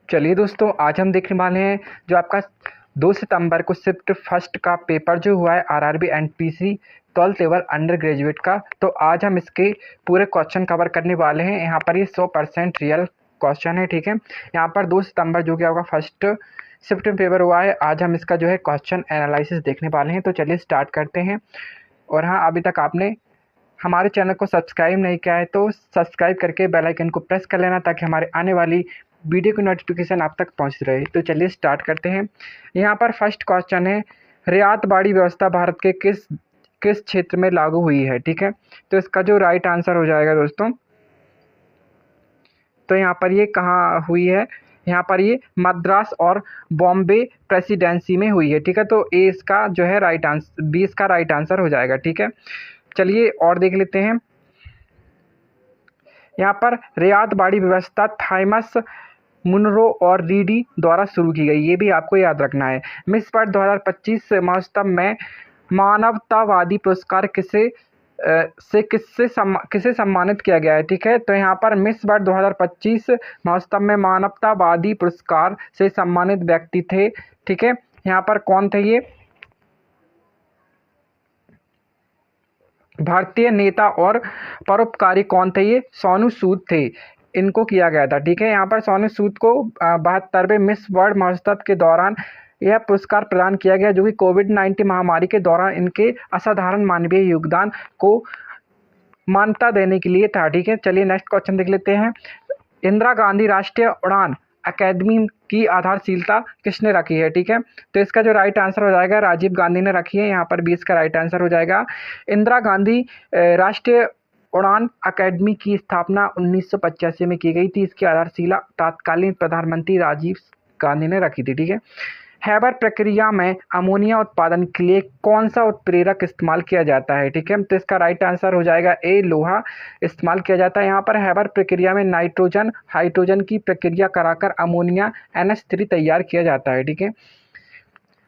चलिए दोस्तों, आज हम देखने वाले हैं जो आपका 2 सितंबर को शिफ्ट फर्स्ट का पेपर जो हुआ है RRB NTPC 12th level under graduate का। तो आज हम इसके पूरे क्वेश्चन कवर करने वाले हैं। यहाँ पर ये 100% रियल क्वेश्चन है, ठीक है। यहाँ पर 2 सितंबर जो कि आपका फर्स्ट शिफ्ट पेपर हुआ है, आज हम इसका जो है क्वेश्चन एनालिसिस देखने वाले हैं। तो चलिए स्टार्ट करते हैं। और हाँ, अभी तक आपने हमारे चैनल को सब्सक्राइब नहीं किया है तो सब्सक्राइब करके बेल आइकन को प्रेस कर लेना, ताकि हमारे आने वाली वीडियो की नोटिफिकेशन आप तक पहुंच रहे। तो चलिए स्टार्ट करते हैं। यहाँ पर फर्स्ट क्वेश्चन है, रियायतबाड़ी व्यवस्था भारत के किस किस क्षेत्र में लागू हुई है, ठीक है। तो इसका जो राइट आंसर हो जाएगा दोस्तों, तो यहाँ पर ये कहाँ हुई है, यहाँ पर ये मद्रास और बॉम्बे प्रेसिडेंसी में हुई है, ठीक है। तो ए इसका जो है राइट आंसर, बी इसका राइट आंसर हो जाएगा, ठीक है। चलिए और देख लेते हैं। यहाँ पर रियायतबाड़ी व्यवस्था थॉमस मुनरो और रीडी द्वारा शुरू की गई, ये भी आपको याद रखना है। मिस वर्ल्ड 2025 महोत्सव में मानवतावादी पुरस्कार किसे सम्मानित किया गया है, ठीक है। तो यहाँ पर मिस वर्ल्ड 2025 महोत्सव में मानवतावादी पुरस्कार से सम्मानित व्यक्ति थे, ठीक है। यहाँ पर कौन थे ये? भारतीय नेता और परोपकारी कौन थे ये? सोनू सूद थे, इनको किया गया था, ठीक है। यहाँ पर सोनू सूद को 72वें मिस वर्ल्ड महोत्सव के दौरान यह पुरस्कार प्रदान किया गया, जो कि कोविड-19 महामारी के दौरान इनके असाधारण मानवीय योगदान को मान्यता देने के लिए था, ठीक है। चलिए नेक्स्ट क्वेश्चन देख लेते हैं। इंदिरा गांधी राष्ट्रीय उड़ान अकेडमी की आधारशिला किसने रखी है, ठीक है। तो इसका जो राइट आंसर हो जाएगा, राजीव गांधी ने रखी है। यहाँ पर भी इसका राइट आंसर हो जाएगा। इंदिरा गांधी राष्ट्रीय उड़ान अकेडमी की स्थापना 1985 में की गई थी। इसकी आधारशिला तत्कालीन प्रधानमंत्री राजीव गांधी ने रखी थी, ठीक है। हैबर प्रक्रिया में अमोनिया उत्पादन के लिए कौन सा उत्प्रेरक इस्तेमाल किया जाता है, ठीक है। तो इसका राइट आंसर हो जाएगा ए, लोहा इस्तेमाल किया जाता है। यहाँ पर हैबर प्रक्रिया में नाइट्रोजन हाइड्रोजन की प्रक्रिया कराकर अमोनिया NH3 तैयार किया जाता है, ठीक है।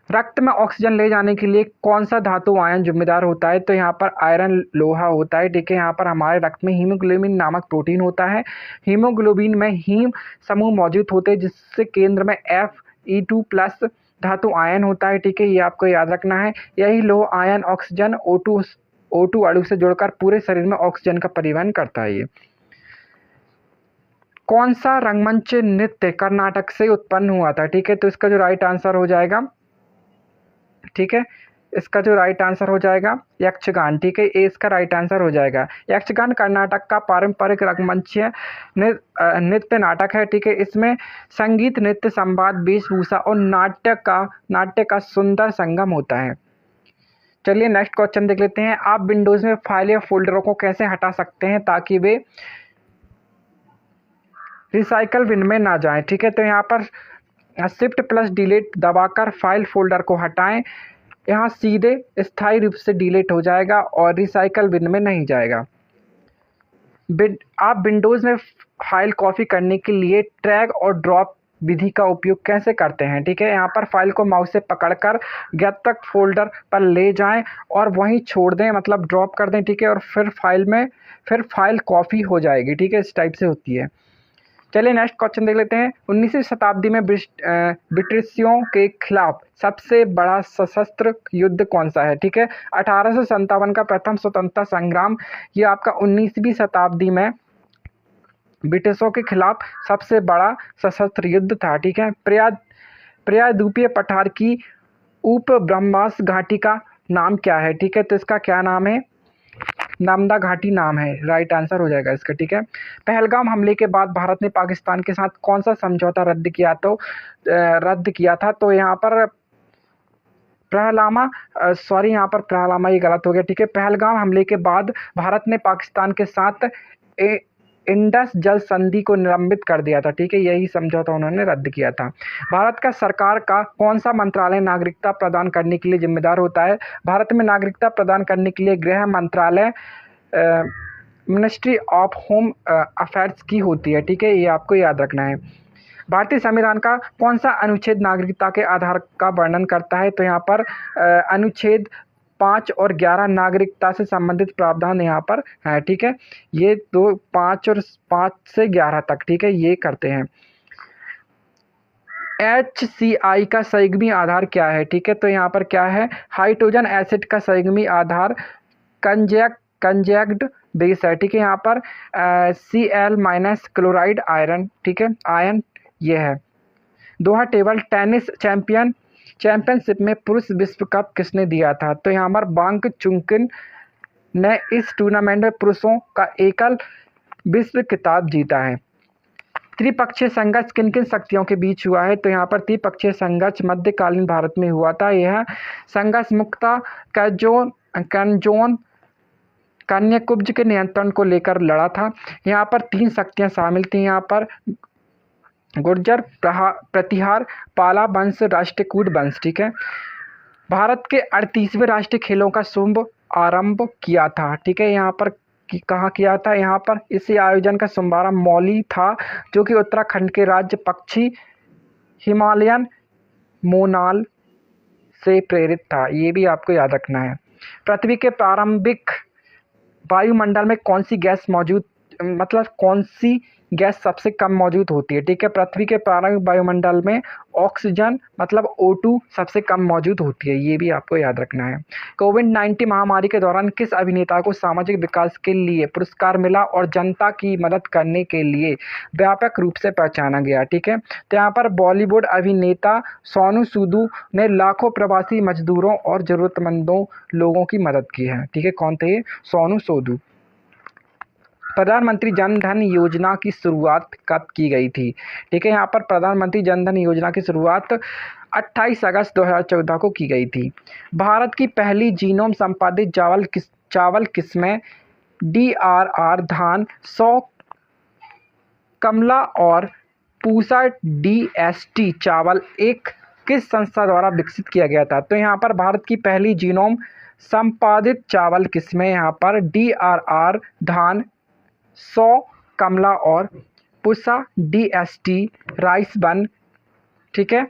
रक्त में ऑक्सीजन ले जाने के लिए कौन सा धातु आयन जिम्मेदार होता है? तो यहाँ पर आयरन लोहा होता है, ठीक है। यहाँ पर हमारे रक्त में हीमोग्लोबिन नामक प्रोटीन होता है। हीमोग्लोबिन में हीम समूह मौजूद होते हैं, जिससे केंद्र में Fe2+ धातु आयन होता है, ठीक है। ये आपको याद रखना है। यही लोह आयन ऑक्सीजन O2 अणु से जुड़कर पूरे शरीर में ऑक्सीजन का परिवहन करता है। ये कौन सा रंगमंच नृत्य कर्नाटक से उत्पन्न हुआ था, ठीक है। तो इसका जो राइट आंसर हो जाएगा, ठीक है, इसका जो राइट आंसर हो जाएगा यक्षगान, ठीक है। ए इसका राइट आंसर हो जाएगा। यक्षगान कर्नाटक का पारंपरिक रंगमंचीय नृत्य नाटक है, ठीक है। इसमें संगीत, नृत्य, संवाद, वेशभूषा और नाट्य का सुंदर संगम होता है। चलिए नेक्स्ट क्वेश्चन देख लेते हैं। आप विंडोज में फाइल या फोल्डरों को कैसे हटा सकते हैं ताकि वे रिसाइकल बिन में ना जाएं, ठीक है। तो यहाँ पर Shift+ डिलीट दबाकर फाइल फोल्डर को हटाएं। यहाँ सीधे स्थायी रूप से डिलीट हो जाएगा और रिसाइकल बिन में नहीं जाएगा। आप विंडोज़ में फाइल कॉपी करने के लिए ड्रैग और ड्रॉप विधि का उपयोग कैसे करते हैं, ठीक है। यहाँ पर फाइल को माउस से पकड़कर ज्ञातक फोल्डर पर ले जाएं और वहीं छोड़ दें, मतलब ड्रॉप कर दें, ठीक है। और फिर फाइल कॉपी हो जाएगी, ठीक है। इस टाइप से होती है। चलिए नेक्स्ट क्वेश्चन देख लेते हैं। 19वीं शताब्दी में ब्रिटिशियों के खिलाफ सबसे बड़ा सशस्त्र युद्ध कौन सा है, ठीक है। 1857 का प्रथम स्वतंत्रता संग्राम, ये आपका 19वीं शताब्दी में ब्रिटिशों के खिलाफ सबसे बड़ा सशस्त्र युद्ध था, ठीक है। प्रायद्वीपीय पठार की उप ब्रह्मास घाटी का नाम क्या है, ठीक है। तो इसका क्या नाम है? नर्मदा घाटी नाम है, राइट आंसर हो जाएगा इसका, ठीक है। पहलगाम हमले के बाद भारत ने पाकिस्तान के साथ कौन सा समझौता रद्द किया था? तो यहाँ पर यहाँ पर पहलगाम ये गलत हो गया, ठीक है। पहलगाम हमले के बाद भारत ने पाकिस्तान के साथ इंडस जल संधि को निलंबित कर दिया था, ठीक है। यही समझौता उन्होंने रद्द किया था। भारत का सरकार का कौन सा मंत्रालय नागरिकता प्रदान करने के लिए जिम्मेदार होता है? भारत में नागरिकता प्रदान करने के लिए गृह मंत्रालय मिनिस्ट्री ऑफ होम अफेयर्स की होती है, ठीक है। ये आपको याद रखना है। भारतीय संविधान का कौन सा अनुच्छेद नागरिकता के आधार का वर्णन करता है? तो यहाँ पर अनुच्छेद 5 और 11 नागरिकता से संबंधित प्रावधान यहाँ पर है, ठीक है। ये 5 से 11 तक, ठीक है, ये करते हैं। HCl का संयुग्मी आधार क्या है? ठीक है, तो यहाँ पर क्या है, हाइड्रोजन एसिड का संयुग्मी आधार कंजैक्ट बेस है। ठीक है, यहाँ पर Cl- क्लोराइड आयरन, ठीक है, आयन ये है। दोहा टेबल टेनिस चैंपियनशिप में पुरुष विश्व कप किसने दिया था? तो यहाँ पर बांग चुंकिन ने इस टूर्नामेंट में पुरुषों का एकल विश्व खिताब जीता है। त्रिपक्षीय संघर्ष किन किन शक्तियों के बीच हुआ है? तो यहाँ पर त्रिपक्षीय संघर्ष मध्यकालीन भारत में हुआ था। यह संघर्ष मुख्यतः कंजोन कन्याकुब्ज के नियंत्रण को लेकर लड़ा था। यहाँ पर 3 शक्तियाँ शामिल थी। यहाँ पर गुर्जर प्रतिहार, पाला वंश, राष्ट्रकूट वंश। ठीक है, भारत के 38वें राष्ट्रीय खेलों का शुभ आरंभ किया था। ठीक है, यहाँ पर कहाँ किया था? यहाँ पर इस आयोजन का शुभारंभ मौली था, जो कि उत्तराखंड के राज्य पक्षी हिमालयन मोनाल से प्रेरित था। ये भी आपको याद रखना है। पृथ्वी के प्रारंभिक वायुमंडल में कौन सी गैस मौजूद, मतलब कौन सी गैस सबसे कम मौजूद होती है? ठीक है, पृथ्वी के प्रारंभिक वायुमंडल में ऑक्सीजन मतलब O2 सबसे कम मौजूद होती है। ये भी आपको याद रखना है। कोविड-19 महामारी के दौरान किस अभिनेता को सामाजिक विकास के लिए पुरस्कार मिला और जनता की मदद करने के लिए व्यापक रूप से पहचाना गया? ठीक है, तो यहाँ पर बॉलीवुड अभिनेता सोनू सूद ने लाखों प्रवासी मजदूरों और जरूरतमंदों लोगों की मदद की है। ठीक है, कौन थे ये? सोनू सूद। प्रधानमंत्री जन धन योजना की शुरुआत कब की गई थी? ठीक है, यहाँ पर प्रधानमंत्री जन धन योजना की शुरुआत 28 अगस्त 2014 को की गई थी। भारत की पहली जीनोम संपादित चावल किस्में DRR धान 100 कमला और पूसा DST चावल एक किस संस्था द्वारा विकसित किया गया था? तो यहाँ पर भारत की पहली जीनोम संपादित चावल किस्में यहाँ पर DRR धान 100 कमला और पुसा DST राइस बन, ठीक है,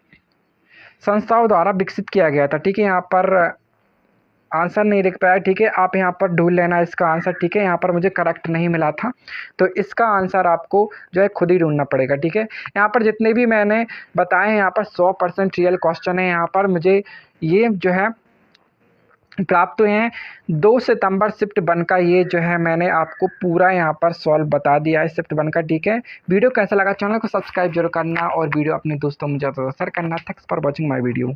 संस्थाओं द्वारा विकसित किया गया था। ठीक है, यहाँ पर आंसर नहीं लिख पाया। ठीक है, आप यहाँ पर ढूंढ लेना इसका आंसर। ठीक है, यहाँ पर मुझे करेक्ट नहीं मिला था, तो इसका आंसर आपको जो है खुद ही ढूंढना पड़ेगा। ठीक है, यहाँ पर जितने भी मैंने बताए हैं यहाँ पर 100% रियल क्वेश्चन है। यहाँ पर मुझे ये जो है प्राप्त हुए हैं 2 सितंबर शिफ्ट 1 का। ये जो है मैंने आपको पूरा यहाँ पर सॉल्व बता दिया है शिफ्ट 1 का। ठीक है, वीडियो कैसा लगा? चैनल को सब्सक्राइब जरूर करना और वीडियो अपने दोस्तों में ज़्यादा शेयर करना। Thanks for watching my video.